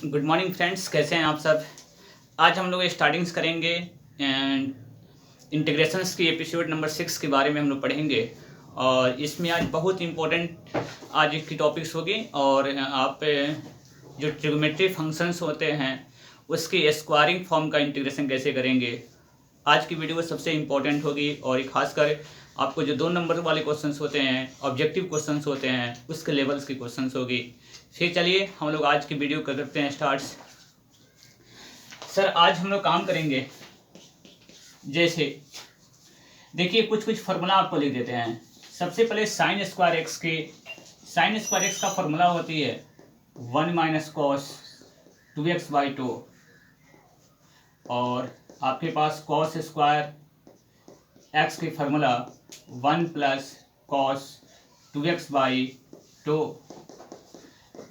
Good morning friends, कैसे हैं आप सब। आज हम लोग स्टार्टिंग्स करेंगे एंड इंटीग्रेशंस की एपिसोड नंबर 6 के बारे में हम लोग पढ़ेंगे। और इसमें आज बहुत इंपॉर्टेंट आज की टॉपिक्स होगी। और आप जो ट्रिग्नोमेट्री फंक्शंस होते हैं उसकी स्क्वायरिंग फॉर्म का इंटीग्रेशन कैसे करेंगे, आज की वीडियो सबसे इम्पोर्टेंट होगी। और खासकर आपको जो 2 नंबर वाले क्वेश्चंस होते हैं, ऑब्जेक्टिव क्वेश्चंस होते हैं, उसके लेवल्स की क्वेश्चंस होगी। फिर चलिए हम लोग आज की वीडियो करते हैं स्टार्ट। सर आज हम लोग काम करेंगे, जैसे देखिए कुछ फार्मूला आपको लिख देते हैं। सबसे पहले साइन स्क्वायर एक्स का फार्मूला होती है 1 माइनस कॉस 2x/2। और आपके पास कॉस स्क्वायर एक्स की formula 1 plus cos 2x/2।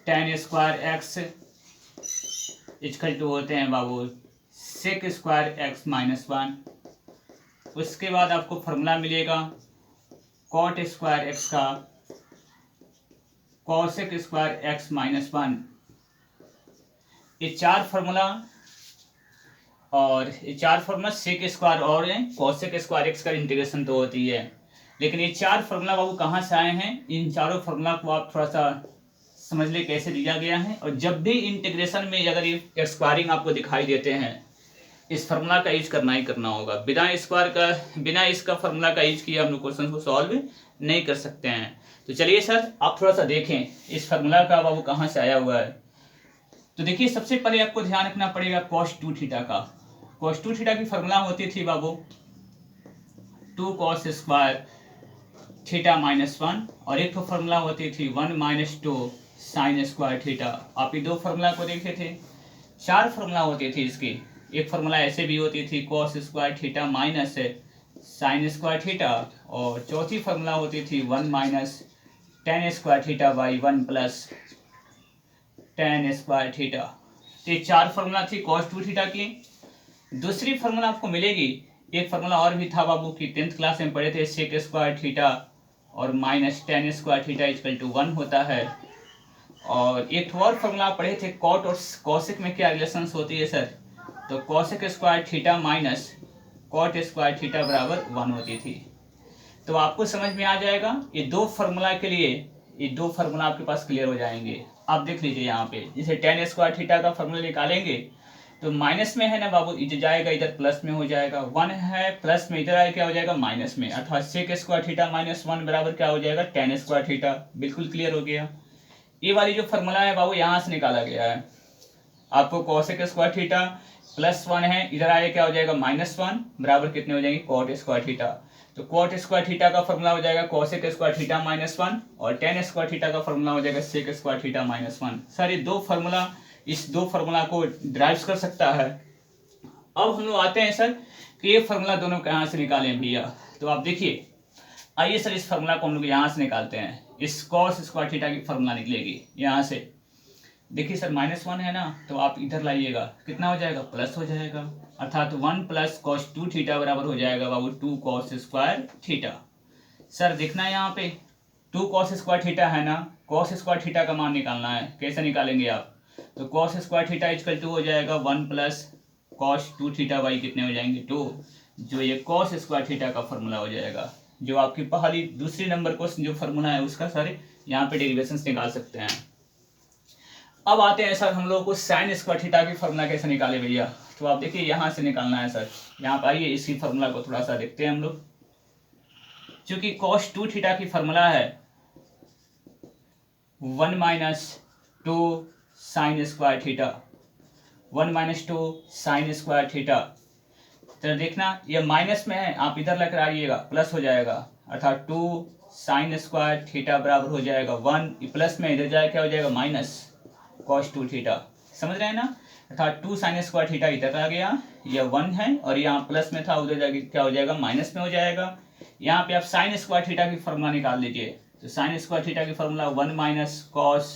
Tan square x equal to होते हैं बाबू सेक स्क्वायर एक्स माइनस 1। उसके बाद आपको फार्मूला मिलेगा कॉट स्क्वायर एक्स का कॉसेक स्क्वायर एक्स माइनस 1। ये चार फार्मूला सेक स्क्वायर और कॉसेक स्क्वायर एक्स का इंटीग्रेशन तो होती है। लेकिन ये चार फार्मूला बाबू कहाँ से आए हैं, इन चारों फार्मूला को आप थोड़ा सा समझ ले कैसे दिया गया है। और जब भी इंटीग्रेशन में अगर ये स्क्वायरिंग आपको दिखाई देते हैं, इस फार्मूला का यूज करना ही करना होगा। बिना इसका फार्मूला का यूज किए हम लोग क्वेश्चन को सॉल्व नहीं कर सकते हैं। तो चलिए सर आप थोड़ा सा देखें इस फार्मूला का बाबू कहाँ से आया हुआ है। तो देखिए सबसे पहले आपको ध्यान रखना पड़ेगा cos 2 थीटा का। cos 2 थीटा की फार्मूला होती थी बाबू 2 cos स्क्वायर थीटा माइनस 1। और एक तो फार्मूला होती थी 1 माइनस 2 साइन स्क्वायर थीटा। आप ये दो फार्मूला को देखे थे। चार फार्मूला होती थी इसकी। एक फार्मूला ऐसे भी होती थी cos square theta minus sine square theta. और चौथी फार्मूला होती थी 1 minus tan square theta by 1 plus ten square theta. तो ये चार फार्मूला थी cos 2 थीटा की। दूसरी फार्मूला आपको मिलेगी, एक फार्मूला और भी था बाबू की 10th क्लास में पढ़े थे, सेक स्क्वायर थीटा और minus tan square theta equal to 1 होता है। और एक और फार्मूला पढ़े थे कॉट और कॉसेक में क्या रिलेशंस होती है सर, तो cosec square theta minus cot square theta बराबर 1 होती थी। तो आपको समझ में आ जाएगा ये दो फार्मूला के लिए, ये दो फार्मूला आपके पास क्लियर हो जाएंगे। आप देख लीजिए यहाँ पे जैसे टेन स्क्वायर थीटा का फार्मूला निकालेंगे तो माइनस में है ना बाबू, इधर जाएगा इधर प्लस में हो जाएगा। 1 है प्लस में, इधर आए क्या हो जाएगा माइनस में, अर्थात सेक स्क्वायर थीटा माइनस 1 बराबर क्या हो जाएगा टेन स्क्वायर थीटा। बिल्कुल क्लियर हो गया। ये वाली जो फार्मूला है बाबू यहाँ से निकाला गया है। आपको कॉसेक स्क्वायर थीटा प्लस 1 है, इधर आए क्या हो जाएगा माइनस 1 बराबर कितने हो जाएंगे कॉट स्क्वायर थीटा। तो कॉट स्क्वायर थीटा का फार्मूला हो जाएगा कॉसेक स्क्वायर थीटा माइनस 1 और टेन स्क्वायर थीटा का फार्मूला हो जाएगा sec square theta minus 1। Sir ये दो फार्मूला, इस दो फार्मूला को ड्राइव कर सकता है। अब हम लोग आते हैं सर कि ये फार्मूला दोनों कहाँ से निकालें भैया। तो आप देखिए, आइए सर इस फार्मूला को हम लोग यहाँ से निकालते हैं। इस कॉस स्क्वायर थीटा की फार्मूला निकलेगी यहाँ से। देखिए सर माइनस 1 है ना, तो आप इधर लाइएगा कितना हो जाएगा प्लस हो जाएगा, अर्थात 1 प्लस कॉस 2 थीटा बराबर हो जाएगा बाबू 2 कॉस स्क्वायर थीटा। सर देखना है यहाँ पे 2 कॉस स्क्वायर थीटा है ना, कॉस स्क्वायर थीटा का मान निकालना है। कैसे निकालेंगे आप, तो cos square theta equal to हो जाएगा 1 प्लस कॉस 2 थीटा बाई कितने हो जाएंगे 2, जो ये कॉस स्क्वायर थीटा का फार्मूला हो जाएगा। जो आपकी पहली दूसरी नंबर क्वेश्चन जो फार्मूला है उसका सारे यहाँ पे डेरिवेशंस निकाल सकते हैं। अब आते हैं सर हम लोग को साइन स्क्वायर थीटा की फार्मूला कैसे निकाले भैया। तो आप देखिए यहाँ से निकालना है सर। यहाँ पर आइए इसी फार्मूला को थोड़ा सा देखते हैं हम लोग। चूंकि कॉस 2 थीटा की फार्मूला है 1 minus 2 sine square theta, 1 minus 2 sine square theta. तो देखना ये माइनस में है, आप इधर लेकर आइएगा प्लस हो जाएगा, अर्थात 2 साइन स्क्वायर थीटा बराबर हो जाएगा 1 प्लस में इधर जाए क्या हो जाएगा माइनस कॉस 2 थीटा। समझ रहे हैं ना, अर्थात 2 साइन स्क्वायर थीटा इधर आ गया, यह 1 है और यहाँ प्लस में था उधर जाके क्या हो जाएगा माइनस में हो जाएगा। यहाँ पे आप साइन स्क्वायर थीटा की फार्मूला निकाल लीजिए। तो साइन स्क्वायर थीटा की formula 1 minus cos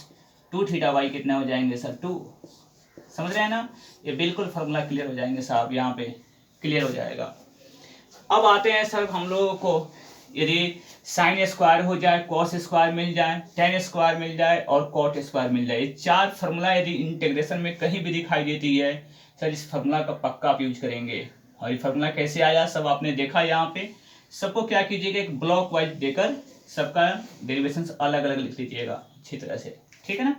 2 theta by कितने हो जाएंगे सर 2। समझ रहे हैं ना, ये बिल्कुल फार्मूला क्लियर हो जाएंगे साहब, यहाँ पे क्लियर हो जाएगा। अब आते हैं सर हम लोगों को यदि साइन स्क्वायर हो जाए, कॉस स्क्वायर मिल जाए, टेन स्क्वायर मिल जाए और कॉट स्क्वायर मिल जाए, ये चार फार्मूला यदि इंटीग्रेशन में कहीं भी दिखाई देती है सर, इस फार्मूला का पक्का आप यूज करेंगे। और ये फार्मूला कैसे आया सब आपने देखा। यहाँ पे सबको क्या कीजिएगा, एक ब्लॉक वाइज देकर सबका डेरिवेशन अलग अलग लिख लीजिएगा अच्छी तरह से, ठीक है ना।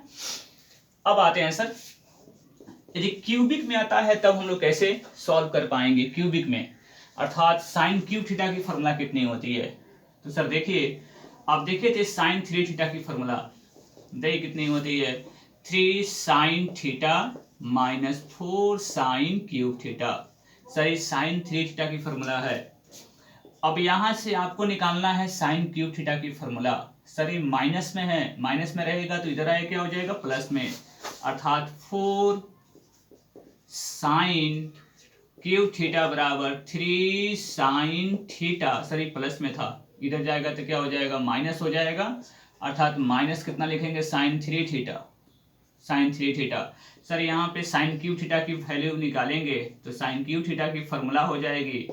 अब आते हैं सर, यदि क्यूबिक में आता है तब हम लोग कैसे सॉल्व कर पाएंगे क्यूबिक में, अर्थात साइन क्यूब थीटा की फॉर्मूला कितनी होती है। तो सर देखिए, आप देखे थे साइन 3 थीटा की फॉर्मूला, देखिए कितनी होती है, 3 sine theta minus 4 sign cube theta. Sir ये साइन 3 थीटा की फॉर्मूला है। अब यहां से आपको निकालना है साइन क्यूब थीटा की फॉर्मूला। सर ये माइनस में है, माइनस में रहेगा तो इधर आए क्या हो जाएगा, प्लस में, अर्थात 4 साइन क्यूब थीटा बराबर 3 साइन थीटा। सर ये प्लस में था, इधर जाएगा तो क्या हो जाएगा, माइनस हो जाएगा, अर्थात माइनस कितना लिखेंगे, sine 3 theta, sine 3 theta. Sir यहाँ पे साइन क्यूब थीटा की वैल्यू निकालेंगे तो साइन क्यूब थीटा की फॉर्मूला हो जाएगी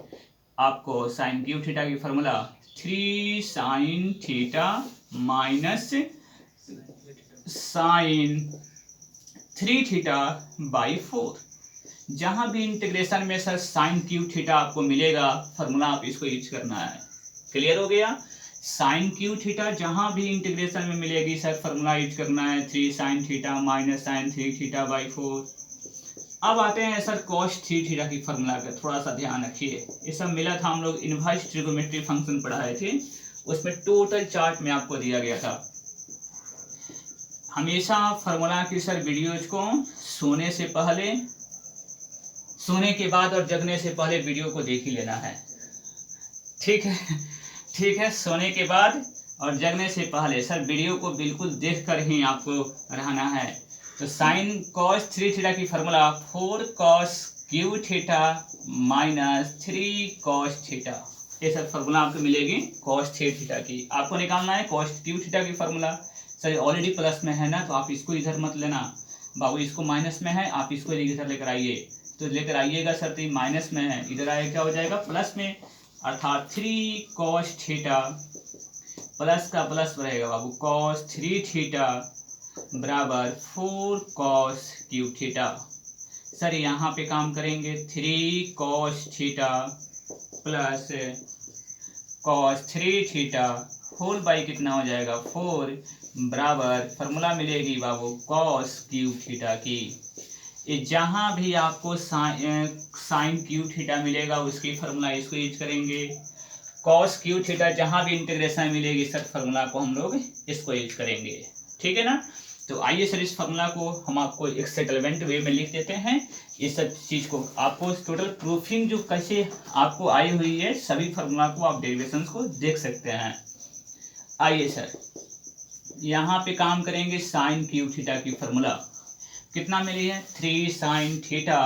आपको, साइन क्यूब थीटा की formula 3 sine theta minus sine 3 theta by 4। जहां भी इंटीग्रेशन में सर साइन क्यूब थीटा आपको मिलेगा, फॉर्मूला आप इसको यूज करना है। क्लियर हो गया, साइन क्यूब थीटा जहां भी इंटीग्रेशन में मिलेगी सर फॉर्मूला यूज करना है, 3 sine theta minus sine 3 theta by 4। अब आते हैं सर कॉस 3 थीटा की फॉर्मूला का, थोड़ा सा ध्यान रखिए, ये सब मिला था, हम लोग इनवर्स ट्रिगोनोमेट्री फंक्शन पढ़ाए थे, उसमें टोटल चार्ट में आपको दिया गया था। हमेशा फॉर्मूला की सर वीडियोज को सोने से पहले, सोने के बाद और जगने से पहले वीडियो को देख ही लेना है, ठीक है, ठीक है, सोने के बाद और जगने से पहले सर वीडियो को बिल्कुल देखकर ही आपको रहना है। तो साइन कॉस 3 थीटा की formula 4 cos cube theta minus 3 cos theta, ये सब फॉर्मूला आपको मिलेगी कॉस 3 थीटा की। आपको निकालना है कॉस क्यूब थीटा की फॉर्मूला। सर ऑलरेडी प्लस में है ना, तो आप इसको इधर मत लेना बाबू, इसको माइनस में है, आप इसको इधर लेकर आइए, तो लेकर आइएगा सर, तो माइनस में है, इधर आए क्या हो जाएगा, प्लस में, अर्थात 3 कॉस थीटा, प्लस का प्लस रहेगा बाबू, कॉस 3 थीटा बराबर 4 कॉस क्यूब थीटा। सर यहाँ पे काम करेंगे 3 cos theta plus cos 3 theta whole by कितना हो जाएगा, 4 बराबर फॉर्मूला मिलेगी बाबू कॉस क्यूब थीटा की। ये जहां भी आपको साइन क्यूब थीटा मिलेगा उसकी फॉर्मूला इसको यूज करेंगे, कॉस क्यूब थीटा जहां भी इंटीग्रेशन मिलेगी सर फॉर्मूला को हम लोग इसको यूज करेंगे, ठीक है ना। तो आइए सर इस फॉर्मूला को हम आपको एक सेटलमेंट वे में लिख देते हैं। ये सब चीज को आपको टोटल प्रूफिंग जो कैसे आपको आई हुई है, सभी फॉर्मूला को आप डेरिवेशन को देख सकते हैं। आइए सर यहाँ पे काम करेंगे, साइन क्यूब थीटा की फॉर्मूला कितना मिली है, 3 sine theta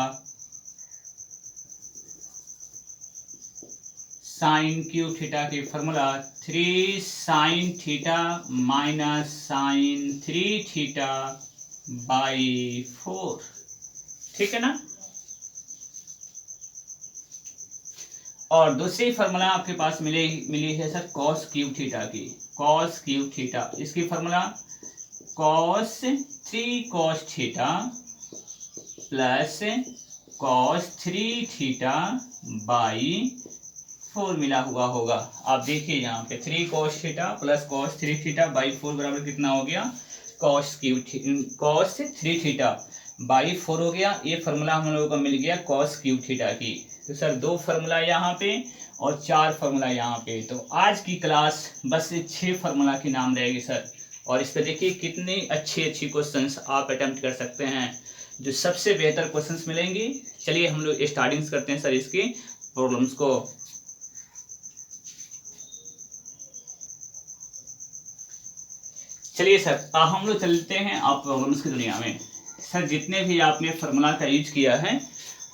sine cube theta की formula 3 sine theta minus sine 3 theta by 4, ठीक है ना। और दूसरी फॉर्मूला आपके पास मिली है सर कॉस क्यूब थीटा की, कॉस क्यूब थीटा, इसकी formula cos 3 cos theta plus cos 3 theta by 4 मिला हुआ होगा। आप देखिए यहाँ पे 3 cos theta plus cos 3 theta by 4 बराबर कितना हो गया, कॉस 3 थीटा बाई 4 हो गया। ये फार्मूला हम लोगों को मिल गया कॉस क्यूब थीटा की। तो सर 2 फार्मूला यहाँ पे और 4 फार्मूला यहाँ पे। तो आज की क्लास बस 6 फार्मूला की नाम रहेगी सर। और इस पर देखिए कितने अच्छे क्वेश्चंस आप अटेम्प्ट कर सकते हैं, जो सबसे बेहतर क्वेश्चंस मिलेंगे। चलिए हम लोग स्टार्टिंग्स करते हैं सर इसकी प्रॉब्लम्स को। चलिए सर हम लोग चलते हैं आप प्रॉब्लम्स की दुनिया में। सर जितने भी आपने फार्मूला का यूज किया है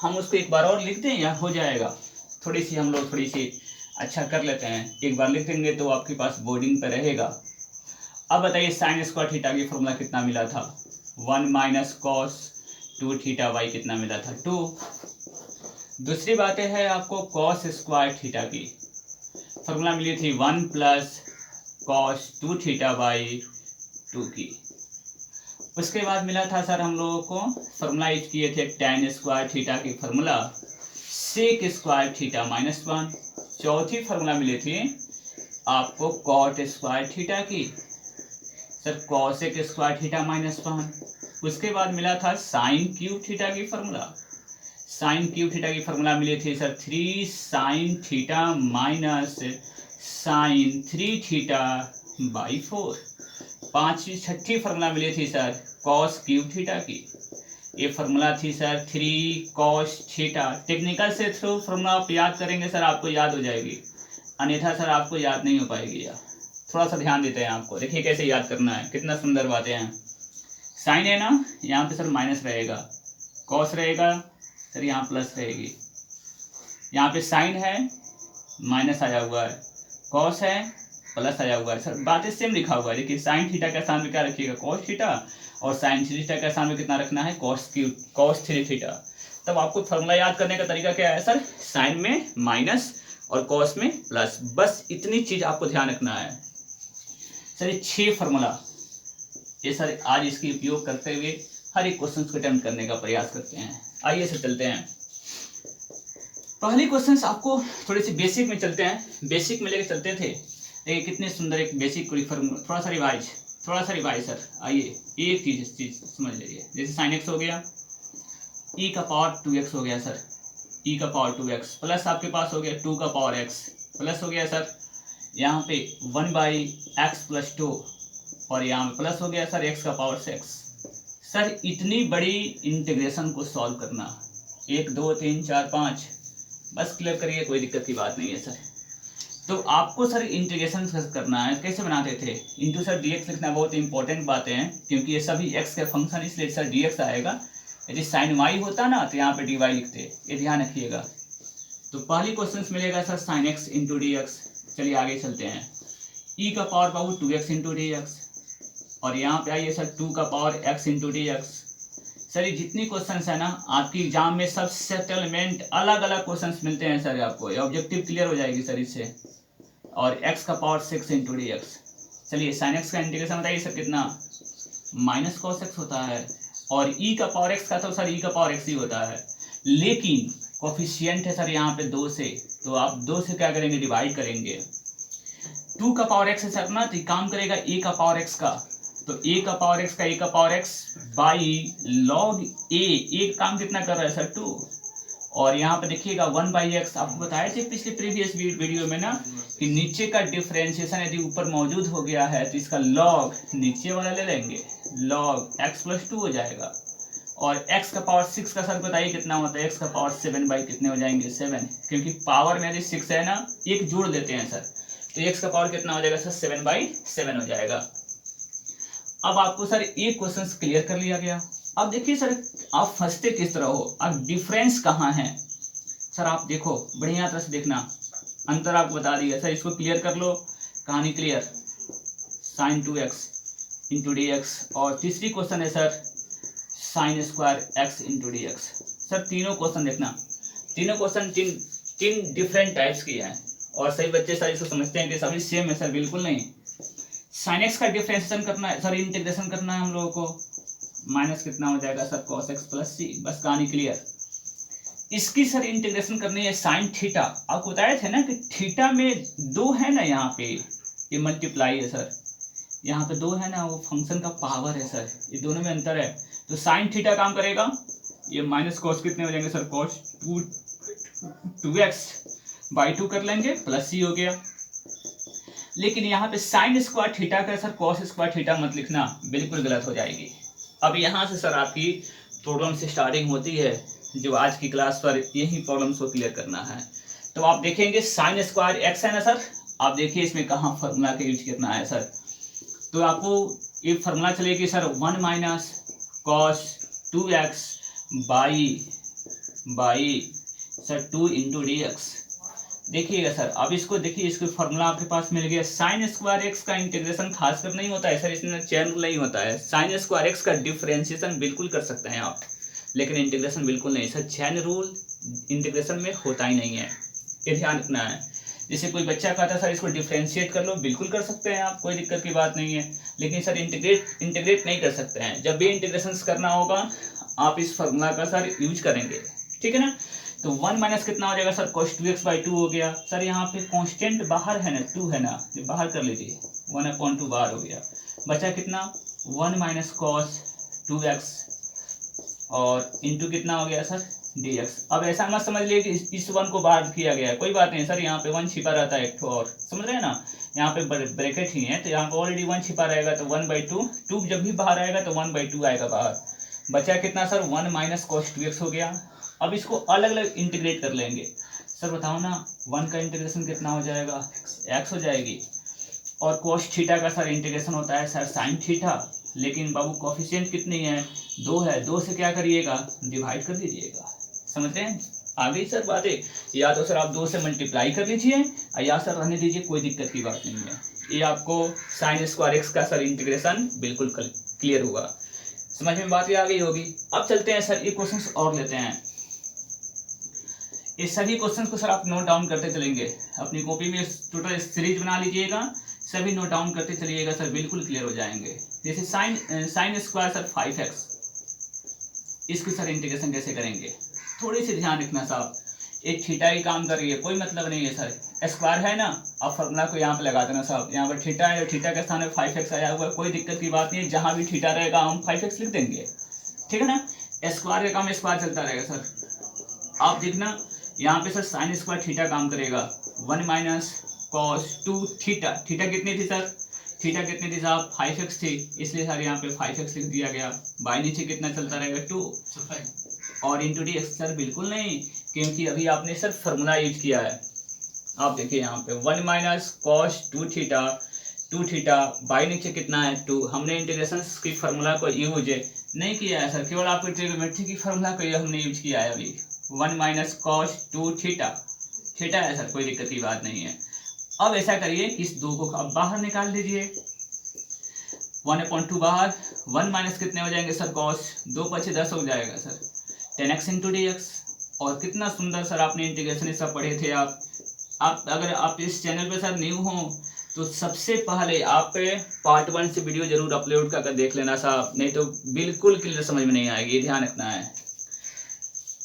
हम उसको एक बार और लिख दें या हो जाएगा? थोड़ी सी हम लोग अच्छा कर लेते हैं, एक बार लिख देंगे तो आपके पास बोर्डिंग पे रहेगा। अब बताइए साइन स्क्वायर थीटा की फॉर्मूला कितना मिला था, 1 माइनस कॉस 2 थीटा बाई कितना मिला था, 2। दूसरी बात है आपको कॉस स्क्वायर थीटा की फॉर्मूला मिली थी 1 प्लस कॉस 2 थीटा बाई 2 की। उसके बाद मिला था सर हम लोगों को फॉर्मूला यूज किए थे tan स्क्वायर थीटा की formula sec square theta minus 1। चौथी फॉर्मूला मिली थी आपको कॉट स्क्वायर थीटा की sir cosec square theta minus 1। उसके बाद मिला था साइन क्यूब थीटा की फॉर्मूला। साइन क्यूब थीटा की फॉर्मूला मिली थी sir 3 sine theta minus sine 3 theta by 4। छठी फॉर्मूला मिली थी सर कॉस क्यूब थीटा की। ये फॉर्मूला थी सर 3 कॉस थीटा। टेक्निकल से थ्रू फॉर्मूला आप याद करेंगे सर आपको याद हो जाएगी, अन्यथा सर आपको याद नहीं हो पाएगी। यार थोड़ा सा ध्यान देते हैं आपको, देखिए कैसे याद करना है, कितना सुंदर बातें हैं। साइन है ना, यहाँ पे सर माइनस रहेगा, कॉस रहेगा सर यहाँ प्लस रहेगी, यहाँ पे साइन है माइनस आया हुआ है, कॉस है प्लस आया हुआ है। सर बातें सेम लिखा हुआ है। देखिए साइन थीटा का सामने क्या रखिएगा कॉस थीटा, और साइन 3 थीटा का सामने कितना रखना है कॉस 3 थीटा। तब आपको फॉर्मूला याद करने का तरीका क्या है सर, साइन में माइनस और कॉस में प्लस, बस इतनी चीज आपको ध्यान रखना है। सर ये 6 फॉर्मूला ये सर आज इसकी उपयोग करते हुए हर एक क्वेश्चन को अटेम्प्ट करने का प्रयास करते हैं। आइए सर चलते हैं। पहले क्वेश्चन आपको थोड़ी सी बेसिक में चलते हैं, बेसिक में लेकर चलते थे। देखिए कितने सुंदर एक बेसिक फॉर्मूला, थोड़ा सा रिवाइज सर। आइए एक चीज समझ लीजिए, जैसे साइन एक्स हो गया, e का पावर 2x हो गया सर, e का पावर 2x प्लस आपके पास हो गया 2 का पावर x प्लस हो गया सर यहाँ पे 1/x प्लस 2, और यहाँ पे प्लस हो गया सर x का पावर 6। सर इतनी बड़ी इंटीग्रेशन को सॉल्व करना 1 2 3 4 5 बस क्लियर करिए, कोई दिक्कत की बात नहीं है सर। तो आपको सर इंटीग्रेशन करना है, कैसे बनाते थे, इंटू सर dx लिखना बहुत इंपॉर्टेंट बातें हैं, क्योंकि ये सभी x के फंक्शन, इसलिए सर dx आएगा। यदि साइन y होता ना तो यहाँ पे dy लिखते, ये ध्यान रखिएगा। तो पहली क्वेश्चन मिलेगा sir sine x into dx। चलिए आगे चलते हैं, e का पावर बाबू 2x इंटू dx, और यहाँ पे आइए सर 2 का power x into dx। Sir ये जितनी क्वेश्चंस है ना आपकी एग्जाम में सब सेटलमेंट अलग अलग क्वेश्चंस मिलते हैं सर, आपको ऑब्जेक्टिव क्लियर हो जाएगी सर इससे। और x का पावर 6 इंटू dx। चलिए साइन x का इंटीग्रेशन बताइए सर कितना, माइनस कॉस x होता है, और e का पावर x का तो सर e का पावर x ही होता है, लेकिन कोफिशिएंट है सर यहाँ पे 2 से, तो आप 2 से क्या करेंगे डिवाइड करेंगे। 2 का पावर x है सर ना, तो काम करेगा a का पावर x का, तो a का पावर x का a का power x by log a काम कितना कर रहा है सर 2, और यहाँ पे देखिएगा 1/x। आपको बताया थे पिछले प्रीवियस वीडियो में ना कि नीचे का डिफरेंशिएशन यदि ऊपर मौजूद हो गया है तो इसका लॉग नीचे वाला ले लेंगे, लॉग x प्लस 2 हो जाएगा। और x का पावर 6 का सर बताइए कितना होता है, x का पावर 7 बाई कितने हो जाएंगे 7, क्योंकि पावर में यदि 6 है ना एक जोड़ देते हैं सर, तो x का पावर कितना हो जाएगा सर 7/7 हो जाएगा। अब आपको सर एक क्वेश्चन क्लियर कर लिया गया। अब देखिए सर आप फंसते किस तरह हो, अब डिफरेंस कहाँ है सर, आप देखो बढ़िया तरह से देखना, अंतर आपको बता दिया सर, इसको क्लियर कर लो, कहानी clear. Sign 2x into dx, और तीसरी क्वेश्चन है sir sine square x into dx। Sir तीनों क्वेश्चन देखना, तीनों क्वेश्चन तीन डिफरेंट टाइप्स की हैं, और सही बच्चे सर इसको समझते हैं कि सभी सेम है सर, बिल्कुल नहीं। साइन x का डिफरेंशिएशन करना है सर, इंटीग्रेशन करना है हम लोगों को, माइनस कितना हो जाएगा sir cos x plus c, बस कहानी क्लियर। इसकी सर इंटीग्रेशन करनी है साइन थीटा। आपको बताए थे ना कि थीटा में 2 है ना, यहाँ पे ये मल्टीप्लाई है सर, यहाँ पे 2 है ना, वो फंक्शन का पावर है सर, ये दोनों में अंतर है। तो साइन थीटा काम करेगा, ये माइनस कॉस कितने हो जाएंगे सर cos 2x बाई 2 कर लेंगे, प्लस c हो गया। लेकिन यहाँ पे साइन स्क्वायर थीटा का सर कॉस स्क्वायर थीटा मत लिखना, बिल्कुल गलत हो जाएगी। अब यहाँ से सर आपकी प्रॉब्लम से स्टार्टिंग होती है, जो आज की क्लास पर यही प्रॉब्लम्स को क्लियर करना है। तो आप देखेंगे साइन स्क्वायर एक्स है ना सर, आप देखिए इसमें कहाँ फार्मूला का यूज करना है सर। तो आपको ये फार्मूला चलेगी sir 1 minus cos 2x by sir 2 into dx। देखिएगा सर, अब इसको देखिए, इसको फार्मूला आपके पास मिल गया। साइन स्क्वायर एक्स का इंटीग्रेशन खासकर नहीं होता है सर, इसमें चेन रूल नहीं होता है। साइन स्क्वायर एक्स का डिफरेंशिएशन बिल्कुल कर सकते हैं आप, लेकिन इंटीग्रेशन बिल्कुल नहीं सर, चेन रूल इंटीग्रेशन में होता ही नहीं है, ये ध्यान रखना है। जैसे कोई बच्चा कहता है सर इसको डिफ्रेंशिएट कर लो, बिल्कुल कर सकते हैं आप, कोई दिक्कत की बात नहीं है, लेकिन सर इंटीग्रेट नहीं कर सकते हैं। जब भी इंटीग्रेशन करना होगा आप इस फॉर्मूला का सर यूज करेंगे, ठीक है ना। तो 1 माइनस कितना हो जाएगा सर, cos 2x/2 हो गया सर। यहाँ पे कांस्टेंट बाहर है ना, 2 है ना, ये बाहर कर लीजिए, 1/2 बाहर हो गया, बचा कितना 1 माइनस cos 2x और इंटू कितना हो गया सर dx। अब ऐसा मत समझ लिए कि इस 1 को बाहर किया गया है, कोई बात नहीं सर, यहाँ पे 1 छिपा रहता है एक ठो, और समझ रहे हैं ना, यहाँ पे ब्रैकेट ही है तो यहाँ पे ऑलरेडी 1 छिपा रहेगा, तो 1/2, 2 जब भी बाहर आएगा तो 1/2 आएगा बाहर, बचा कितना सर 1 माइनस cos 2x हो गया। अब इसको अलग अलग इंटीग्रेट कर लेंगे सर, बताओ ना 1 का इंटीग्रेशन कितना हो जाएगा, x हो जाएगी, और cos थीटा का सर इंटीग्रेशन होता है सर sin थीटा, लेकिन बाबू कोफिशिएंट कितनी है 2 है, 2 से क्या करिएगा डिवाइड कर दीजिएगा, समझ रहे हैं। आ गई सर बातें, या तो सर आप 2 से मल्टीप्लाई कर लीजिए या सर रहने दीजिए, कोई दिक्कत की बात नहीं है। ये आपको sin² x का सर इंटीग्रेशन बिल्कुल क्लियर होगा, समझ में बात आ गई होगी। अब चलते हैं सर ये क्वेश्चंस और लेते हैं, इस सभी क्वेश्चंस को सर आप नोट डाउन करते चलेंगे, अपनी कॉपी में टोटल सीरीज बना लीजिएगा, सभी नोट डाउन करते चलिएगा सर, बिल्कुल क्लियर हो जाएंगे। जैसे sin² सर 5x, इसकी सर इंटीग्रेशन कैसे करेंगे, थोड़ी सी ध्यान रखना साहब, एक थीटा ही काम कर रही है, कोई मतलब नहीं है सर, स्क्वायर है ना, अब फॉर्मूला को यहाँ पे लगा देना साहब, यहाँ पर थीटा है, थीटा के स्थान में 5x आया हुआ है, कोई दिक्कत की बात नहीं है, जहाँ भी थीटा रहेगा हम 5x लिख देंगे, ठीक है ना। स्क्वायर का काम स्क्वायर चलता रहेगा सर। आप देखना यहाँ पे सर sin² थीटा काम करेगा, 1 माइनस cos 2 थीटा, थीटा कितनी थी सर, थीटा कितनी थी साहब 5x थी, इसलिए सर यहाँ पे 5x लिख दिया गया, बाई नीचे कितना चलता रहेगा 2 और इंटू dx सर बिल्कुल नहीं, क्योंकि अभी आपने सर फॉर्मूला यूज किया है। आप देखिए यहाँ पे 1 माइनस cos 2 थीटा बाई नीचे कितना है 2, हमने इंटीग्रेशन की फॉर्मूला को यूज नहीं किया है सर, केवल आपको ट्रिग्नोमेट्री की फॉर्मूला को हमने यूज किया है अभी। 1 माइनस cos 2 थीटा है सर, कोई दिक्कत की बात नहीं है। अब ऐसा करिए कि इस 2 को अब बाहर निकाल दीजिए, 1/2 बाहर, 1 माइनस कितने हो जाएंगे सर cos 2 × 10 हो जाएगा सर 10x इंटू dx। और कितना सुंदर सर आपने इंटीग्रेशन सब पढ़े थे आप अगर आप इस चैनल पे सर न्यू हो तो सबसे पहले आप पार्ट 1 से वीडियो जरूर अपलोड कर देख लेना साहब, नहीं तो बिल्कुल क्लियर समझ में नहीं आएगी, ध्यान रखना है।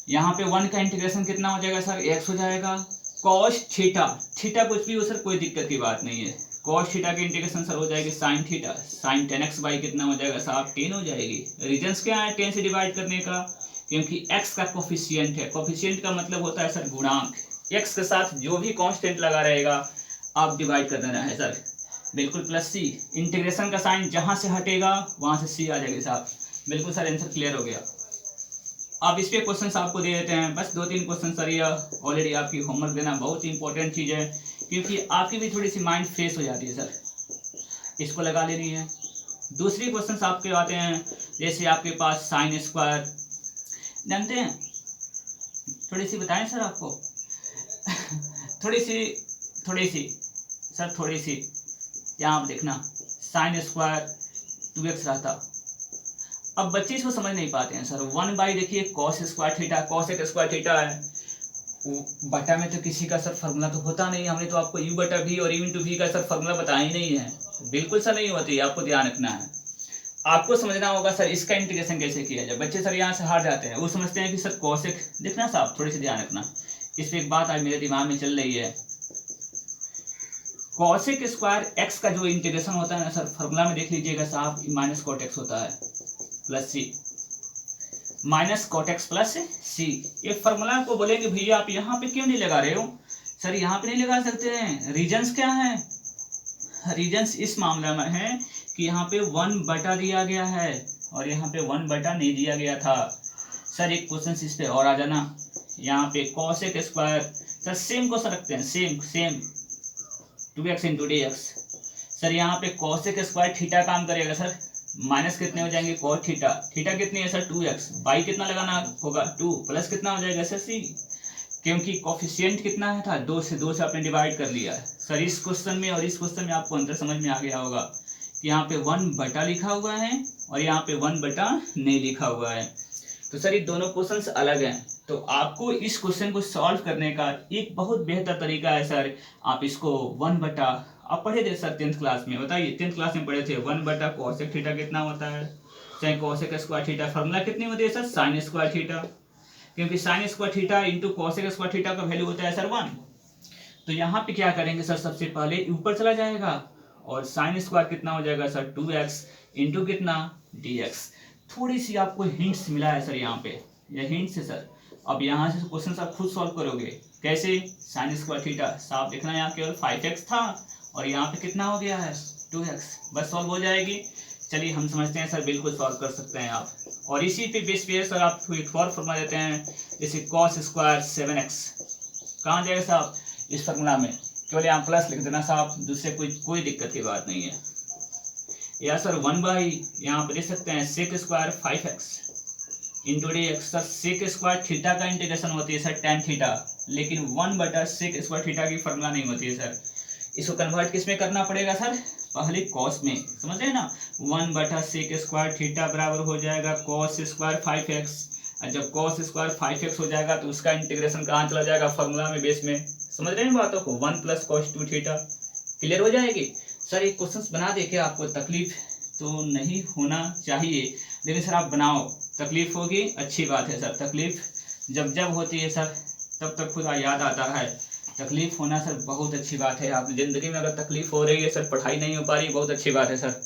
यहाँ पे 1 का इंटीग्रेशन कितना हो जाएगा सर x हो जाएगा, cos थीटा कुछ भी हो सर, कोई दिक्कत की बात नहीं है, cos थीटा की इंटीग्रेशन सर हो जाएगी sin theta, sin 10x by कितना हो जाएगा साहब 10 हो जाएगी। रीजन्स क्या है 10 से डिवाइड करने का, क्योंकि x का कोफिशिएंट है, कोफिशिएंट का मतलब होता है सर गुणांक, x के साथ जो भी कांस्टेंट लगा रहेगा आप डिवाइड कर देना है सर, बिल्कुल प्लस c, इंटीग्रेशन का साइन जहां से हटेगा वहां से c आ जाएगी साहब, बिल्कुल सर आंसर क्लियर हो गया। अब इस पे क्वेश्चन आपको दे देते हैं, बस 2-3 क्वेश्चन सर, ये ऑलरेडी आपकी होमवर्क देना बहुत इंपॉर्टेंट चीज़ है, क्योंकि आपकी भी थोड़ी सी माइंड फ्रेश हो जाती है सर, इसको लगा लेनी है। दूसरी क्वेश्चन आपके आते हैं, जैसे आपके पास sin² जानते हैं, थोड़ी सी बताएं सर आपको थोड़ी सी सर, थोड़ी सी यहाँ आप देखना sin² 2x रहता, अब बच्चे इसको समझ नहीं पाते हैं सर, 1 बाई देखिए cos² थीटा, cos एक² थीटा है, बटा में तो किसी का सर फॉर्मूला तो होता नहीं, हमने तो आपको u/v और u/v का सर फॉर्मूला बताया ही नहीं है, बिल्कुल सर नहीं होती, आपको ध्यान रखना है, आपको समझना होगा सर इसका इंटीग्रेशन कैसे किया जाए। बच्चे सर यहाँ से हार जाते हैं, वो समझते हैं कि सर cosec, देखना साहब थोड़ी सी ध्यान रखना, इस पर एक बात आज मेरे दिमाग में चल रही है, cosec² x का जो इंटीग्रेशन होता है ना सर, फॉर्मूला में देख लीजिएगा साहब, माइनस cot x होता है plus c, minus cot x plus c। ये फॉर्मूला को बोलेंगे भैया आप यहाँ पे क्यों नहीं लगा रहे हो सर, यहाँ पे नहीं लगा सकते हैं, रीजन्स क्या है, रीजन्स इस मामले में है कि यहाँ पे 1 बटा दिया गया है और यहाँ पे 1 बटा नहीं दिया गया था सर। एक क्वेश्चन इस पे और आ जाना, यहाँ पे cosec² सर सेम क्वेश्चन रखते हैं, same 2x into dx sir, यहाँ पे cosec² थीटा काम करेगा सर, माइनस कितने हो जाएंगे cos थीटा कितनी है सर 2x, बाई कितना लगाना होगा 2, प्लस कितना हो जाएगा सर c, क्योंकि कोफिशिएंट कितना है था 2 से आपने डिवाइड कर लिया है सर। इस क्वेश्चन में और इस क्वेश्चन में आपको अंतर समझ में आ गया होगा कि यहाँ पे 1 बटा लिखा हुआ है और यहाँ पे 1 बटा नहीं लिखा हुआ है, तो सर ये दोनों क्वेश्चंस अलग हैं, तो आपको इस क्वेश्चन को सॉल्व करने का एक बहुत बेहतर तरीका है सर, आप इसको 1/, आप पढ़े थे सर 10th क्लास में, बताइए 10th क्लास में पढ़े थे 1/, कोसेक थीटा कितना होता है, चाहे कोसेक स्क्वायर थीटा, फॉर्मूला कितनी होती है सर, साइन स्क्वायर थीटा, क्योंकि sine square theta into cosec square theta का वैल्यू होता है सर 1। तो यहाँ पे क्या करेंगे सर, सबसे पहले ऊपर चला जाएगा और साइन स्क्वायर कितना हो जाएगा सर 2x इंटू कितना dx। थोड़ी सी आपको हिंट्स मिला है सर यहाँ पे, ये हिंट्स है सर। अब यहाँ से क्वेश्चन आप खुद सॉल्व करोगे, कैसे, साइन स्क्वायर थीटा साफ देखना, यहाँ केवल 5x था और यहाँ पे कितना हो गया है 2x, बस सॉल्व हो जाएगी। चलिए हम समझते हैं सर, बिल्कुल सॉल्व कर सकते हैं आप। और इसी पे बेस पे सर आप एक और फॉर्मूला देते हैं, जैसे कॉस स्क्वायर 7x, कहाँ जाएगा साहब, इस फॉर्मूला में केवल यहाँ प्लस लिख देना साहब, दूसरे कोई दिक्कत की बात नहीं है। या सर 1/, यहाँ पे देख सकते हैं sec square 5x into dx, sir sec square theta का इंटीग्रेशन होती है सर tan थीटा, लेकिन 1/, सेक स्क्वायर थीटा की फॉर्मूला नहीं होती है सर। इसको कन्वर्ट किस में करना पड़ेगा सर, पहले कॉस में, समझ रहे हैं ना, 1/, सेक स्क्वायर थीटा बराबर हो जाएगा कॉस स्क्वायर 5x, और जब कॉस स्क्वायर 5x हो जाएगा तो उसका इंटीग्रेशन कहाँ चला जाएगा, फॉर्मूला में, बेस में, समझ रहे हैं बातों को, 1 + cos 2 थीटा, क्लियर हो जाएगी। सर ये क्वेश्चंस बना देके आपको तकलीफ तो नहीं होना चाहिए, लेकिन सर आप बनाओ, तकलीफ होगी अच्छी बात है सर, तकलीफ जब होती है सर तब खुदा याद आता है, तकलीफ होना सर बहुत अच्छी बात है। आप जिंदगी में अगर तकलीफ हो रही है सर, पढ़ाई नहीं हो पा रही, बहुत अच्छी बात है सर।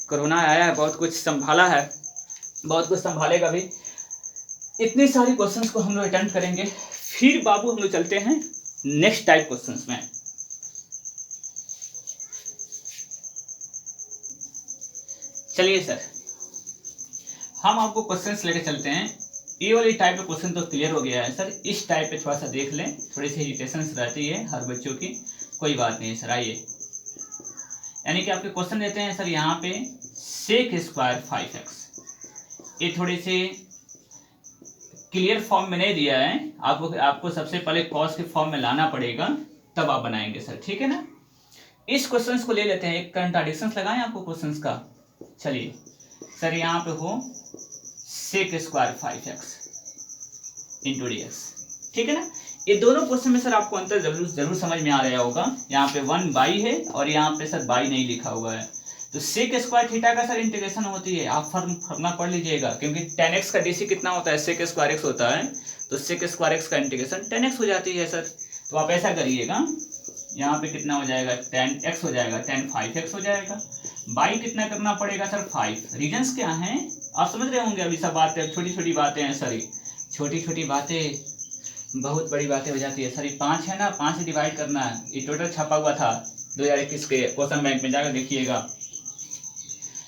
कोरोना आया है, बहुत कुछ संभाला है, बहुत कुछ संभालेगा भी। इतनी सारी क्वेश्चंस को हम लोग अटेम्प्ट करेंगे, फिर बाबू हम लोग चलते हैं नेक्स्ट टाइप क्वेश्चंस में। चलिए सर, हम आपको क्वेश्चंस लेके चलते हैं। ये वाली टाइप का क्वेश्चन तो क्लियर हो गया है सर, इस टाइप पे थोड़ा सा देख लें, थोड़ी सी इरिटेशन रहती है हर बच्चों की, कोई बात नहीं सर। आइए, यानी कि आपके क्वेश्चन देते हैं सर यहाँ पे सेक स्क्वायर 5x, ये थोड़ी सी क्लियर फॉर्म में नहीं दिया है, आपको सबसे पहले कॉस के फॉर्म में लाना पड़ेगा, तब आप बनाएंगे सर, ठीक है ना। इस क्वेश्चंस को ले लेते हैं, एक कंट्राडिक्शंस लगाएं आपको क्वेश्चंस का। चलिए सर, यहाँ पे हो सेक स्क्वायर 5x इंटू dx, ठीक है ना। ये दोनों क्वेश्चन में सर आपको अंतर जरूर समझ में आ रहा होगा। यहाँ पे 1/, है और यहाँ पे सर बाई नहीं लिखा हुआ है, तो सेक स्क्वायर थीटा का सर इंटीग्रेशन होती है, आप फॉर्मूला पढ़ लीजिएगा, क्योंकि tan x का dc कितना होता है, सेक स्क्वायर x होता है, तो सेक स्क्वायर x का इंटीग्रेशन tan x हो जाती है सर। तो आप ऐसा करिएगा, यहाँ पे कितना हो जाएगा, tan x हो जाएगा, tan 5x हो जाएगा, बाई कितना करना पड़ेगा सर 5। रीजंस क्या हैं आप समझ रहे होंगे, अभी सब बातें छोटी छोटी बातें हैं सर, छोटी छोटी बातें बहुत बड़ी बातें हो जाती है सर। 5 है ना, 5 से डिवाइड करना है, ये टोटल छपा हुआ था 2021 के क्वेश्चन बैंक में, जाकर देखिएगा।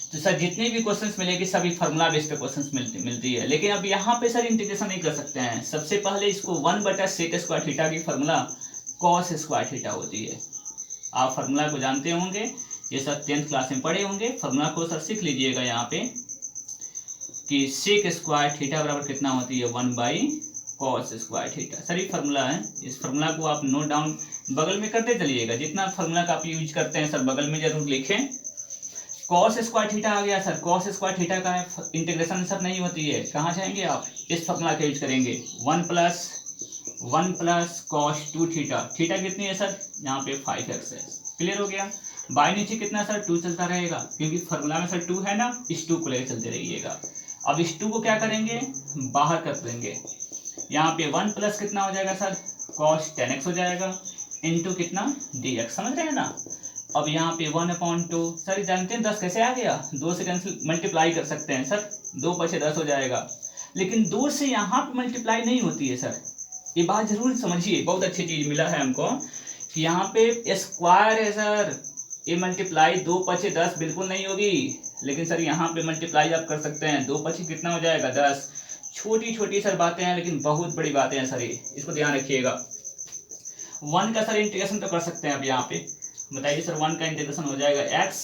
तो सर जितने भी क्वेश्चंस मिलेगी सभी फार्मूला बेस पे क्वेश्चंस मिलती है, लेकिन अब यहाँ पे सर इंटीग्रेशन नहीं कर सकते हैं। सबसे पहले इसको 1/, सेक स्क्वायर थीटा की फार्मूला कॉस स्क्वायर थीटा होती है, आप फार्मूला को जानते होंगे, ये सर 10th क्लास में पढ़े होंगे, फार्मूला को सर सीख लीजिएगा यहाँ पे कि सेक स्क्वायर थीटा बराबर कितना होती है 1/cos स्क्वायर थीटा। सर ये फार्मूला है, इस फार्मूला को आप नोट डाउन बगल में करते चलिएगा, जितना फार्मूला का आप यूज करते हैं सर बगल में जरूर लिखें। कॉस स्क्वायर थीटा आ गया सर, कॉस स्क्वायर थीटा का इंटीग्रेशन सर नहीं होती है, कहाँ जाएंगे आप, इस फार्मूला का यूज करेंगे, 1 + cos 2 थीटा, थीटा कितनी है सर, यहाँ पे 5x है, क्लियर हो गया। बाई नीचे कितना सर 2 चलता रहेगा, क्योंकि फार्मूला में सर 2 है ना, इस 2 को लेकर चलते रहिएगा। अब इस 2 को क्या करेंगे, बाहर कर देंगे, यहाँ पे 1 प्लस कितना हो जाएगा सर, cos 10x हो जाएगा, इंटू कितना dx, समझ रहे हैं ना। अब यहाँ पे 1/2, सर जानते हैं 10 कैसे आ गया, 2 से कैंसिल मल्टीप्लाई कर सकते हैं सर, 2 × 5 = 10 हो जाएगा, लेकिन 2 से यहाँ पे मल्टीप्लाई नहीं होती है सर, ये बात जरूर समझिए, बहुत अच्छी चीज मिला है हमको कि यहाँ पे स्क्वायर है सर, ये मल्टीप्लाई 2 × 5 = 10 बिल्कुल नहीं होगी, लेकिन सर यहाँ पे मल्टीप्लाई आप कर सकते हैं, 2 × 5 कितना हो जाएगा 10। छोटी छोटी सर बातें हैं, लेकिन बहुत बड़ी बातें हैं सर, ये इसको ध्यान रखिएगा। 1 का सर इंटीग्रेशन तो कर सकते हैं, अब यहाँ पे बताइए सर 1 का इंटीग्रेशन हो जाएगा x,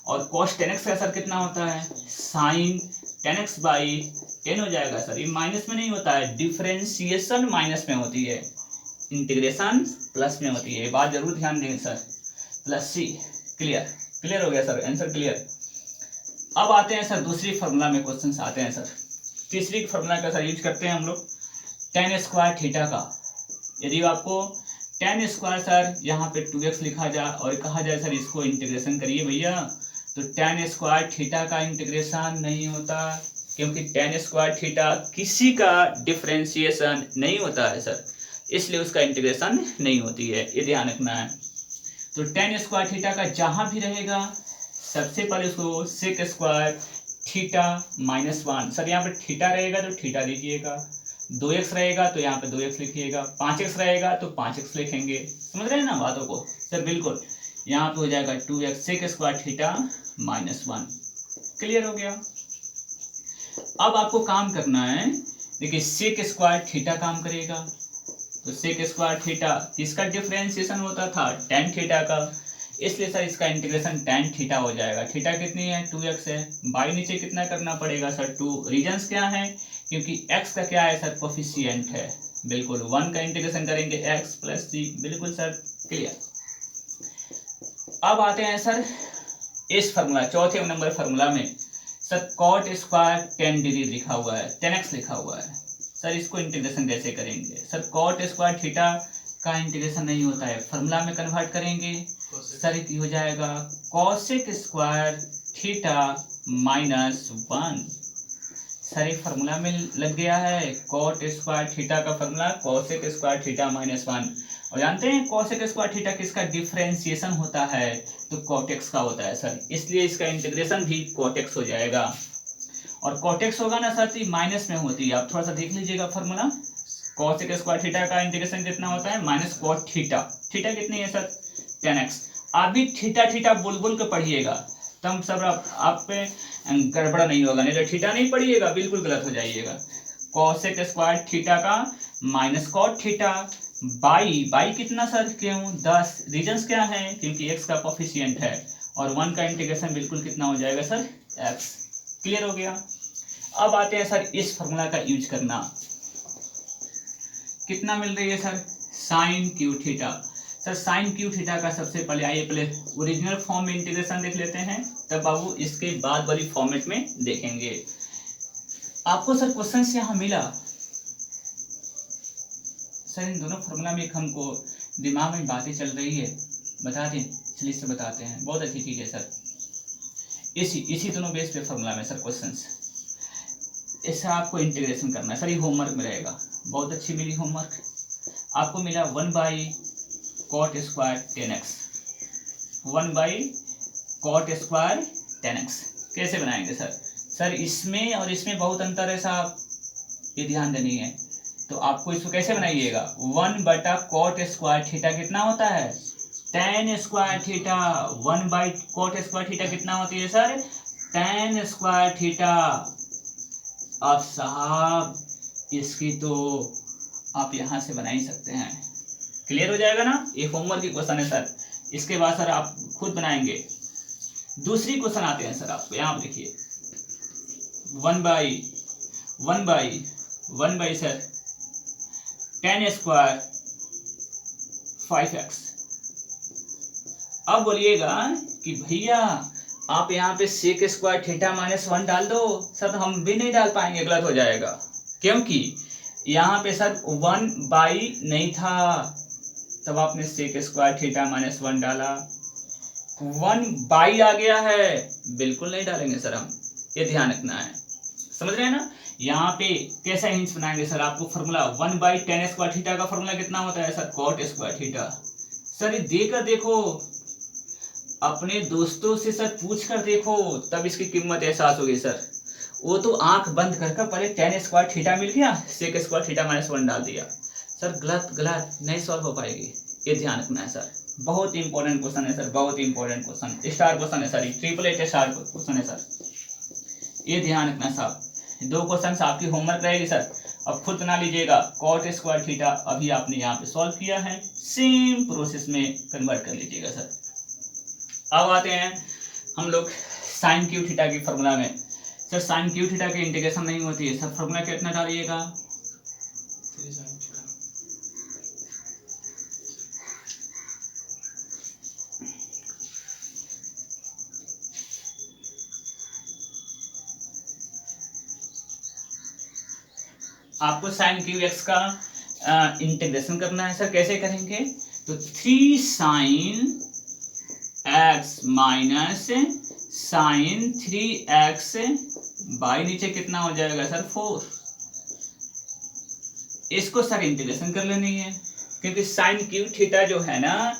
और cos 10x का सर कितना होता है, sin 10x/10 हो जाएगा सर, ये माइनस में नहीं होता है, डिफरेंशिएशन माइनस में होती है, इंटीग्रेशन प्लस में होती है, ये बात जरूर ध्यान देंगे सर, +c, क्लियर हो गया सर, आंसर क्लियर। अब आते हैं सर दूसरी फार्मूला में क्वेश्चन आते हैं सर, तीसरी फार्मूला का सर यूज करते हैं हम लोग, tan स्क्वायर थीटा का, यदि आपको tan स्क्वायर सर यहाँ पे 2x लिखा जाए और कहा जाए सर इसको इंटीग्रेशन करिए भैया, तो tan स्क्वायर थीटा का इंटीग्रेशन नहीं होता, क्योंकि tan स्क्वायर थीटा किसी का डिफरेंशिएशन नहीं होता है सर, इसलिए उसका इंटीग्रेशन नहीं होती है, ये ध्यान रखना है। तो tan स्क्वायर थीटा का जहां भी रहेगा सबसे पहले उसको सेक स्क्वायर थीटा -1, सर यहाँ पे थीटा रहेगा तो थीटा दीजिएगा, 2x रहेगा तो यहाँ पे 2x लिखिएगा, 5x रहेगा तो 5x लिखेंगे, समझ रहे हैं ना बातों को सर। बिल्कुल यहाँ पे हो जाएगा 2x सेक स्क्वायर थीटा -1। क्लियर हो गया। अब आपको काम करना है, देखिए सेक स्क्वायर थीटा काम करेगा, तो सेक स्क्वायर थीटा किसका डिफरेंशिएशन होता था, tan थीटा का, इसलिए सर इसका इंटीग्रेशन tan थीटा हो जाएगा। थीटा कितनी है, 2x है, बाई नीचे कितना करना पड़ेगा सर 2, रीजन्स क्या है, क्योंकि x का क्या है सर, कोफिशिएंट है, बिल्कुल 1 का इंटीग्रेशन करेंगे x + c, बिल्कुल सर क्लियर। अब आते हैं सर इस फार्मूला, चौथे नंबर फार्मूला में sir cot square tan degree लिखा हुआ है, tan x लिखा हुआ है सर, इसको इंटीग्रेशन कैसे करेंगे सर, cot स्क्वायर थीटा का इंटीग्रेशन नहीं होता है, फार्मूला में कन्वर्ट करेंगे सर, ये हो जाएगा cosec स्क्वायर थीटा -1, सर एक फार्मूला में लग गया है, cot स्क्वायर थीटा का फार्मूला cosec स्क्वायर थीटा -1, और जानते हैं cosec स्क्वायर थीटा किसका डिफरेंशिएशन होता है, तो cot x का होता है सर, इसलिए इसका इंटीग्रेशन भी cot x हो जाएगा, और cot x होगा ना सर तो माइनस में होती है, आप थोड़ा सा देख लीजिएगा फार्मूला, cosec स्क्वायर थीटा का इंटीग्रेशन कितना होता है, -cot थीटा, थीटा कितनी है सर, tan x। आप भी थीटा थीटा बोल बोल के पढ़िएगा, तब सब आप पे गड़बड़ा नहीं होगा, नहीं तो थीटा नहीं पढ़िएगा बिल्कुल गलत हो जाइएगा। cosec स्क्वायर थीटा का -cot थीटा बाई कितना सर, क्यों 10, रीजंस क्या है, क्योंकि x का कोफिशिएंट है, और 1 का इंटीग्रेशन बिल्कुल कितना हो जाएगा सर, x। क्लियर हो गया। अब आते हैं सर इस फार्मूला का यूज करना, कितना मिल रही है sir, sine cube theta, sir sine cube theta का सबसे पहले आइए पहले ओरिजिनल फॉर्म में इंटीग्रेशन देख लेते हैं, तब बाबू इसके बाद वाली फॉर्मेट में देखेंगे। आपको सर क्वेश्चन से यहाँ मिला सर, इन दोनों फार्मूला में एक हमको दिमाग में बातें चल रही है, बता दें, चलिए से बताते हैं, बहुत अच्छी चीज है सर, इसी दोनों बेस पे फार्मूला में सर क्वेश्चंस, ऐसा आपको इंटीग्रेशन करना है सर, ये होमवर्क में रहेगा, बहुत अच्छी मिली होमवर्क आपको मिला, 1/cot square tan x, 1/cot square tan x, कैसे बनाएंगे सर, सर इसमें और इसमें बहुत अंतर है साहब, ये ध्यान देनी है, तो आपको इसको कैसे बनाइएगा, 1/cot स्क्वायर थीटा कितना होता है, tan square theta, 1/cot square theta कितना होती है सर, tan स्क्वायर थीटा। अब साहब इसकी तो आप यहां से बना ही सकते हैं, क्लियर हो जाएगा ना, ये होमवर्क की क्वेश्चन है सर, इसके बाद सर आप खुद बनाएंगे। दूसरी क्वेश्चन आते हैं सर, आपको यहाँ देखिए 1/1/1 सर tan स्क्वायर 5x। अब बोलिएगा कि भैया आप यहाँ पे सेक स्क्वायर थीटा -1 डाल दो, सर हम भी नहीं डाल पाएंगे, गलत हो जाएगा, क्योंकि यहाँ पे सर 1/, नहीं था, तब आपने सेक स्क्वायर थीटा -1 डाला, 1/, आ गया है, बिल्कुल नहीं डालेंगे सर हम, ये ध्यान रखना है, समझ रहे हैं ना। यहाँ पे कैसा हिंस बनाएंगे सर, आपको फॉर्मूला 1/tan स्क्वायर थीटा का फॉर्मूला कितना होता है sir, cot square theta, sir ये देकर देखो, अपने दोस्तों से सर पूछ कर देखो, तब इसकी कीमत एहसास होगी सर, वो तो आंख बंद कर पहले tan स्क्वायर थीटा मिल गया, sec स्क्वायर थीटा -1 डाल दिया, सर गलत नहीं सॉल्व हो पाएगी, ये ध्यान रखना है सर, बहुत इंपॉर्टेंट क्वेश्चन है सर, बहुत इंपॉर्टेंट क्वेश्चन, स्टार क्वेश्चन है सर, 888 स्टार क्वेश्चन है सर, ये ध्यान रखना है साहब। 2 क्वेश्चन आपकी होमवर्क रहेगी सर, अब खुद बना लीजिएगा, cot स्क्वायर थीटा अभी आपने यहाँ पे सॉल्व किया है, सेम प्रोसेस में कन्वर्ट कर लीजिएगा सर। अब आते हैं हम लोग साइन क्यू थीटा की फार्मूला में, सर साइन क्यू थीटा की इंटीग्रेशन नहीं होती है सर, फार्मूला कितना डालिएगा, आपको साइन क्यू एक्स का इंटीग्रेशन करना है सर। कैसे करेंगे? तो 3 sine x minus sine 3x by नीचे कितना हो जाएगा सर 4। इसको सर इंटीग्रेशन कर लेनी है, क्योंकि साइन क्यू थीटा जो है ना,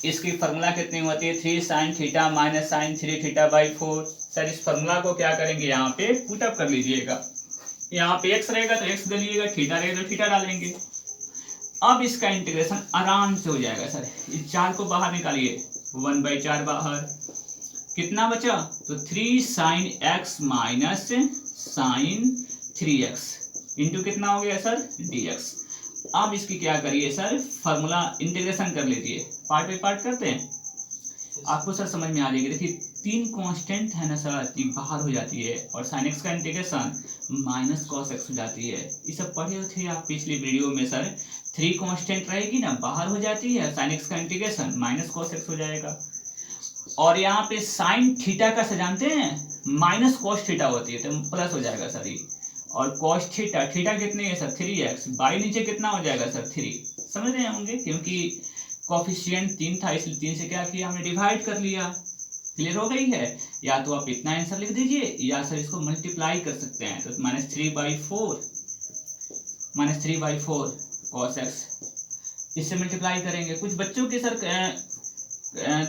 इसकी फॉर्मूला कितनी होती है 3 sine theta minus sine 3 theta by 4। Sir इस फॉर्मूला को क्या करेंगे, यहाँ पे पुटअप कर लीजिएगा। यहाँ पे x रहेगा तो x डालिएगा, थीटा रहेगा तो थीटा डालेंगे। अब इसका इंटीग्रेशन आराम से हो जाएगा सर। इस 4 को बाहर निकालिए, 1/4 बाहर, कितना बचा? तो 3 sine x minus sine 3x into कितना हो गया सर dx। अब इसकी क्या करिए सर, फॉर्मूला इंटीग्रेशन कर लीजिए। पार्ट बाई पार्ट करते हैं, आपको सर समझ में आ जाएगी। देखिए 3 कांस्टेंट है ना सर, बाहर हो जाती है, और साइन एक्स का इंटीग्रेशन माइनस कॉस एक्स हो जाती है। ये सब पढ़े थे आप पिछली वीडियो में सर। 3 कांस्टेंट रहेगी ना, बाहर हो जाती है, साइन एक्स का इंटीग्रेशन माइनस कॉस एक्स हो जाएगा। और यहाँ पे साइन थीटा का से जानते हैं माइनस कॉस थीटा होती है, तो प्लस हो जाएगा सर ये। और कॉस थीटा, थीटा कितनी है सर 3x, बाई नीचे कितना हो जाएगा सर 3। समझ रहे होंगे, क्योंकि कोफिशिएंट 3 था, इसलिए 3 से क्या किया हमने, डिवाइड कर लिया। क्लियर हो गई है? या तो आप इतना आंसर लिख दीजिए, या सर इसको मल्टीप्लाई कर सकते हैं। तो -3/4 cos x, इससे मल्टीप्लाई करेंगे। कुछ बच्चों की सर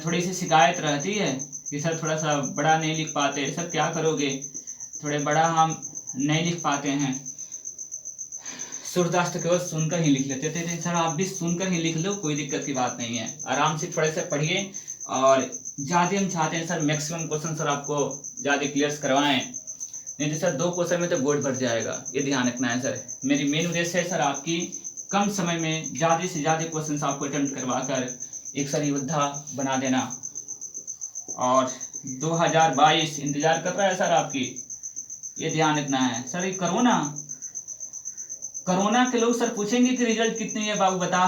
थोड़ी सी शिकायत रहती है कि सर थोड़ा सा बड़ा नहीं लिख पाते। सर क्या करोगे, थोड़े बड़ा हम नहीं लिख पाते हैं। सूरदास तो केवल सुनकर ही लिख लेते थे, सर आप भी सुनकर ही लिख लो, कोई दिक्कत की बात नहीं है। आराम से थोड़े से पढ़िए, और ज़्यादा हम चाहते हैं सर मैक्सिमम क्वेश्चन सर आपको ज़्यादा क्लियर करवाएं, नहीं तो सर 2 क्वेश्चन में तो बोर्ड भर जाएगा। ये ध्यान रखना है सर। मेरी मेन उद्देश्य है सर आपकी कम समय में ज़्यादा से ज़्यादा क्वेश्चन आपको अटेम्प्ट करवा कर एक सर योद्धा बना देना। और 2022 इंतजार कर रहा है सर आपकी, ये ध्यान रखना है सर। ये कोरोना के लोग सर पूछेंगे कि रिजल्ट कितनी है बाबू बता।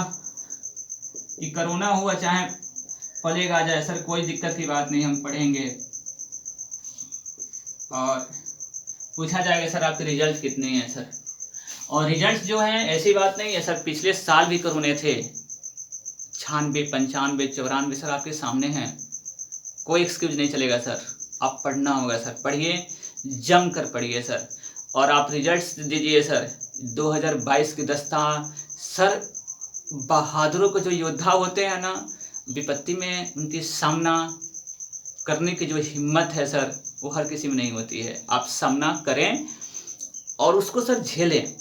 ये कोरोना हुआ चाहे प्लेग आ जाए सर, कोई दिक्कत की बात नहीं, हम पढ़ेंगे। और पूछा जाएगा सर आपके रिजल्ट कितने हैं सर। और रिजल्ट जो है ऐसी बात नहीं है सर, पिछले साल भी कोरोना थे, 96, 95, 94 सर आपके सामने हैं। कोई एक्सक्यूज नहीं चलेगा सर, आप पढ़ना होगा सर। पढ़िए, जम कर पढ़िए सर, और आप रिजल्ट्स दीजिए सर। 2022 की दस्ता सर, बहादुरों को जो योद्धा होते हैं ना, विपत्ति में उनकी सामना करने की जो हिम्मत है सर, वो हर किसी में नहीं होती है। आप सामना करें और उसको सर झेलें।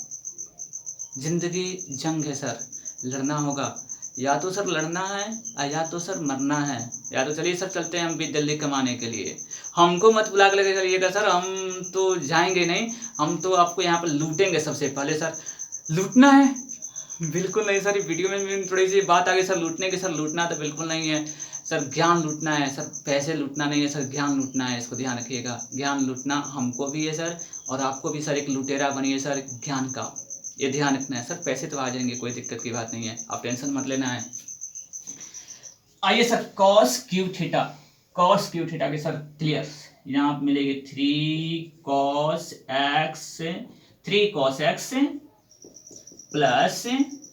जिंदगी जंग है सर, लड़ना होगा। या तो सर लड़ना है, या तो सर मरना है। या तो चलिए सर चलते हैं हम भी जल्दी कमाने के लिए। हमको मत बुला के लेके चलिएगा सर, हम तो जाएंगे नहीं, हम तो आपको यहाँ पर लूटेंगे सबसे पहले सर। लूटना है? बिल्कुल नहीं सर। वीडियो में थोड़ी सी बात आ गई सर लूटने की। सर लूटना तो बिल्कुल नहीं है सर, ज्ञान लूटना है सर, पैसे लूटना नहीं है सर, ज्ञान लूटना है। इसको ध्यान रखिएगा, ज्ञान लूटना हमको भी है सर, और आपको भी सर एक लुटेरा बनिए सर ज्ञान का, ये ध्यान रखना है सर। पैसे तो आ जाएंगे, कोई दिक्कत की बात नहीं है, आप टेंशन मत लेना है। आइए sir, cos Q theta, cos Q theta के सर क्लियर। यहाँ आप मिलेगी 3 cos x प्लस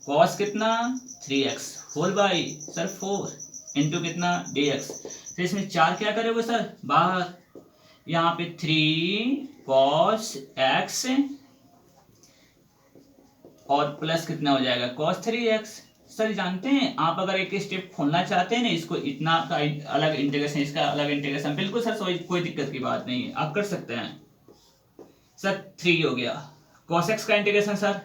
कॉस कितना 3x whole by sir 4 into कितना dx। तो इसमें 4 क्या करेंगे सर बाहर, यहाँ पे 3 cos x और प्लस कितना हो जाएगा cos 3x। सर जानते हैं आप अगर एक स्टेप खोलना चाहते हैं ना, इसको इतना का अलग इंटीग्रेशन, इसका अलग इंटीग्रेशन, बिल्कुल सर कोई दिक्कत की बात नहीं है, आप कर सकते हैं सर। 3 हो गया, cos x का इंटीग्रेशन सर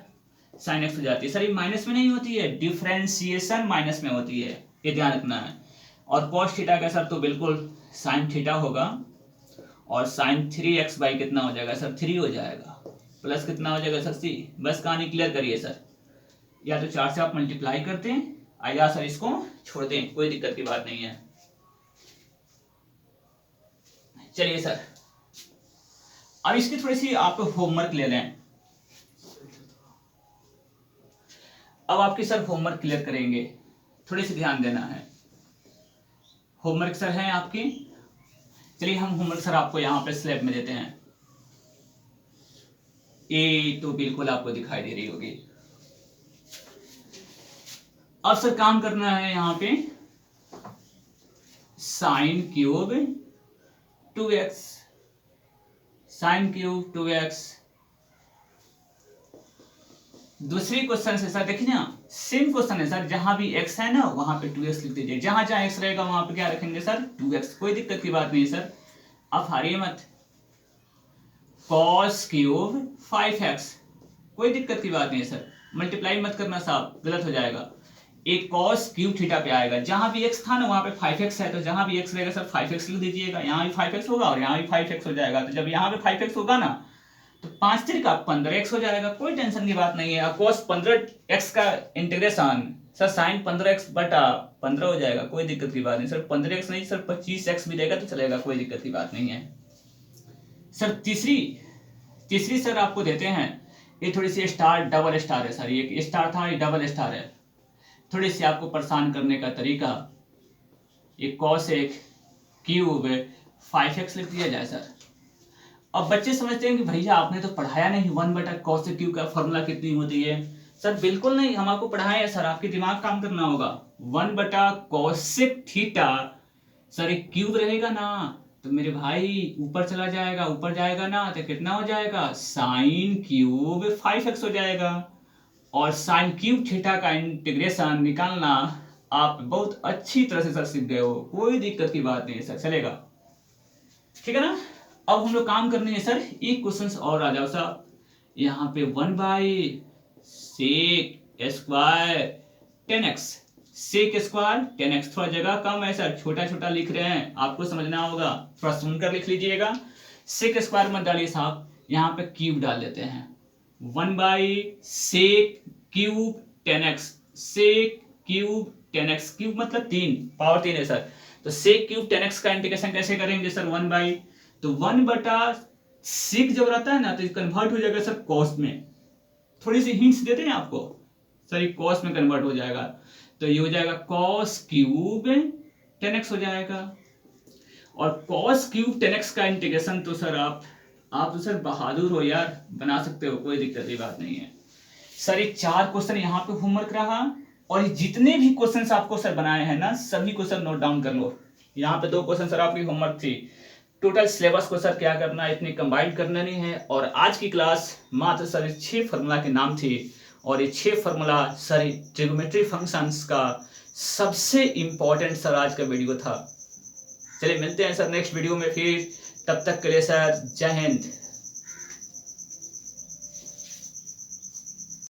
sin x हो जाती है सर, ये माइनस में नहीं होती है, डिफरेंशिएशन माइनस में होती है, ये ध्यान रखना है। और cos थीटा का सर तो बिल्कुल sin थीटा होगा, और sin 3x बाई कितना हो जाएगा सर 3 हो जाएगा, प्लस कितना हो जाएगा सर c। बस कहानी क्लियर करिए सर। या तो 4 से आप मल्टीप्लाई करते हैं, या सर इसको छोड़ दें, कोई दिक्कत की बात नहीं है। चलिए सर, अब इसकी थोड़ी सी आप होमवर्क ले लें। अब आपकी सर होमवर्क क्लियर करेंगे, थोड़ी सी ध्यान देना है। होमवर्क सर है आपकी, चलिए हम होमवर्क सर आपको यहाँ पे स्लैब में देते हैं। ए तो बिल्कुल आपको दिखाई दे रही होगी। अब सर काम करना है यहाँ पे sine cube 2x, sine cube 2x। दूसरी क्वेश्चन से सर देखिए ना, सेम क्वेश्चन है सर, जहां भी x है ना वहां पे 2x लिख दीजिए, जहां जहां x रहेगा वहां पे क्या रखेंगे सर 2x, कोई दिक्कत की बात नहीं है सर। अब हारिए मत, cos क्यूब 5x, कोई दिक्कत की बात नहीं है सर, मल्टीप्लाई मत करना साहब, गलत हो जाएगा। एक cos क्यूब थीटा पे आएगा, जहां भी x था ना वहां पे 5x है, तो जहां भी x रहेगा सर 5x लिख दीजिएगा, यहाँ भी 5x होगा और यहाँ भी 5x हो जाएगा। तो जब यहाँ पे 5x होगा ना तो 5 तिरका 15x हो जाएगा, कोई टेंशन की बात नहीं है। cos 15x का इंटीग्रेशन सर sin 15x बटा 15 हो जाएगा, कोई दिक्कत की बात नहीं सर। 15x नहीं सर 25x भी देगा तो चलेगा, कोई दिक्कत की बात नहीं है सर। तीसरी सर आपको देते हैं, ये थोड़ी सी स्टार डबल स्टार है सर, ये स्टार था ये डबल स्टार है, थोड़ी सी आपको परेशान करने का तरीका, ये cos क्यूब 5x लिख दिया जाए सर। अब बच्चे समझते हैं कि भैया आपने तो पढ़ाया नहीं 1 बटा cos क्यूब का फॉर्मूला कितनी होती है। सर बिल्कुल नहीं, हम आपको पढ़ाए हैं सर, आपके दिमाग काम करना होगा। 1 बटा cosec थीटा सर एक क्यूब रहेगा ना तो मेरे भाई ऊपर चला जाएगा, ऊपर जाएगा ना तो कितना हो जाएगा साइन क्यूब 5x हो जाएगा। और साइन क्यूब थीटा का इंटीग्रेशन निकालना आप बहुत अच्छी तरह से सर सीख गए हो, कोई दिक्कत की बात नहीं है सर, चलेगा ठीक है ना। अब हम लोग काम करने हैं सर, एक क्वेश्चन और आ जाओ साहब, यहाँ पे 1 by sec square 10x, sec square 10x, थोड़ा जगह कम है सर, छोटा छोटा लिख रहे हैं, आपको समझना होगा, थोड़ा सुनकर लिख लीजिएगा। सेक स्क्वायर मत डालिए साहब, यहाँ पे क्यूब डाल देते हैं, 1 by sec cube 10x, sec cube 10x, cube मतलब 3 पावर 3 है सर, तो सेक क्यूब 10x का इंटीग्रेशन कैसे करेंगे सर 1 बाई, तो 1 बटा सेक जब रहता है ना तो कन्वर्ट हो जाएगा सर कॉस में, थोड़ी सी हिंट्स देते हैं आपको सर, ये कॉस में कन्वर्ट हो जाएगा, तो ये हो जाएगा cos क्यूब 10x हो जाएगा। और cos क्यूब 10x का इंटीग्रेशन तो सर आप तो सर बहादुर हो यार, बना सकते हो, कोई दिक्कत की बात नहीं है सर। ये 4 क्वेश्चन यहाँ पे होमवर्क रहा, और ये जितने भी क्वेश्चन आपको सर बनाए हैं ना सभी को सर नोट डाउन कर लो। यहाँ पे 2 क्वेश्चन सर आपकी होमवर्क थी, टोटल सिलेबस को सर क्या करना है, इतनी कंबाइंड करना नहीं है। और आज की क्लास मात्र सर 6 फार्मूला के नाम थी, और ये 6 फार्मूला सर ट्रिग्नोमेट्री फंक्शंस का सबसे इंपॉर्टेंट सर आज का वीडियो था। चलिए मिलते हैं सर नेक्स्ट वीडियो में फिर, तब तक के लिए सर जय हिंद।